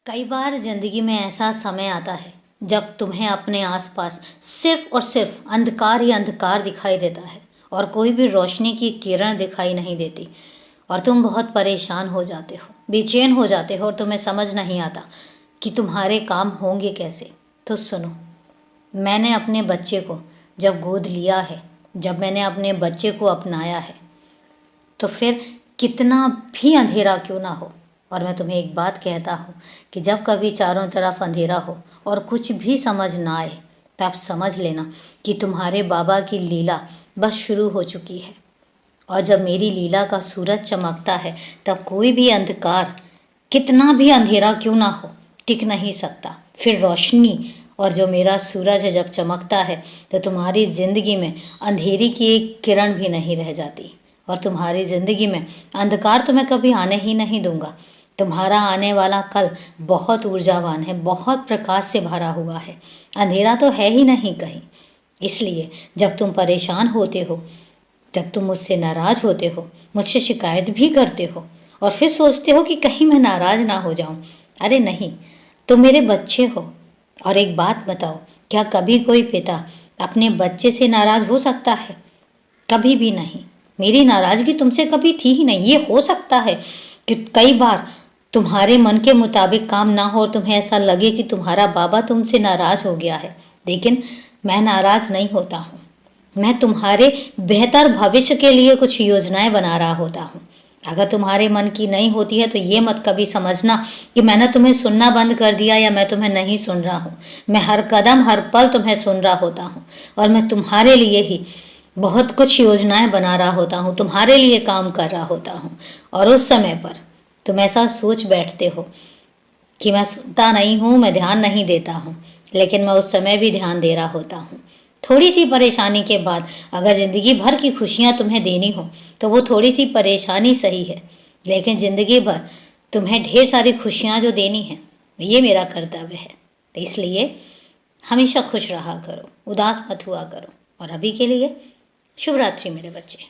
कई बार ज़िंदगी में ऐसा समय आता है जब तुम्हें अपने आसपास सिर्फ और सिर्फ अंधकार ही अंधकार दिखाई देता है और कोई भी रोशनी की किरण दिखाई नहीं देती और तुम बहुत परेशान हो जाते हो, बेचैन हो जाते हो और तुम्हें समझ नहीं आता कि तुम्हारे काम होंगे कैसे। तो सुनो, मैंने अपने बच्चे को जब गोद लिया है, जब मैंने अपने बच्चे को अपनाया है, तो फिर कितना भी अंधेरा क्यों ना हो, और मैं तुम्हें एक बात कहता हूँ कि जब कभी चारों तरफ अंधेरा हो और कुछ भी समझ ना आए, तो आप समझ लेना कि तुम्हारे बाबा की लीला बस शुरू हो चुकी है। और जब मेरी लीला का सूरज चमकता है, तब कोई भी अंधकार, कितना भी अंधेरा क्यों ना हो, टिक नहीं सकता। फिर रोशनी और जो मेरा सूरज है जब चमकता है, तो तुम्हारी ज़िंदगी में अंधेरी की एक किरण भी नहीं रह जाती और तुम्हारी ज़िंदगी में अंधकार तो मैं कभी आने ही नहीं दूंगा। तुम्हारा आने वाला कल बहुत ऊर्जावान है, बहुत प्रकाश से भरा हुआ है, अंधेरा तो है ही नहीं कहीं। इसलिए जब तुम परेशान होते हो, जब तुम मुझसे नाराज़ होते हो, मुझसे शिकायत भी करते हो और फिर सोचते हो कि कहीं मैं नाराज़ ना हो जाऊं, अरे नहीं, तुम मेरे बच्चे हो। और एक बात बताओ, क्या कभी कोई पिता अपने बच्चे से नाराज़ हो सकता है? कभी भी नहीं। मेरी नाराज़गी तुमसे कभी थी ही नहीं। ये हो सकता है कि कई बार तुम्हारे मन के मुताबिक काम ना हो और तुम्हें ऐसा लगे कि तुम्हारा बाबा तुमसे नाराज़ हो गया है, लेकिन मैं नाराज़ नहीं होता हूँ। मैं तुम्हारे बेहतर भविष्य के लिए कुछ योजनाएं बना रहा होता हूँ। अगर तुम्हारे मन की नहीं होती है तो ये मत कभी समझना कि मैंने तुम्हें सुनना बंद कर दिया या मैं तुम्हें नहीं सुन रहा हूँ। मैं हर कदम हर पल तुम्हें सुन रहा होता हूँ और मैं तुम्हारे लिए ही बहुत कुछ योजनाएं बना रहा होता हूँ, तुम्हारे लिए काम कर रहा होता हूँ। और उस समय पर तुम ऐसा सोच बैठते हो कि मैं सुनता नहीं हूँ, मैं ध्यान नहीं देता हूँ, लेकिन मैं उस समय भी ध्यान दे रहा होता हूँ। थोड़ी सी परेशानी के बाद अगर ज़िंदगी भर की खुशियाँ तुम्हें देनी हो, तो वो थोड़ी सी परेशानी सही है, लेकिन ज़िंदगी भर तुम्हें ढेर सारी खुशियाँ जो देनी है, ये मेरा कर्तव्य है। तो इसलिए हमेशा खुश रहा करो, उदास मत हुआ करो। और अभी के लिए शुभ रात्रि मेरे बच्चे।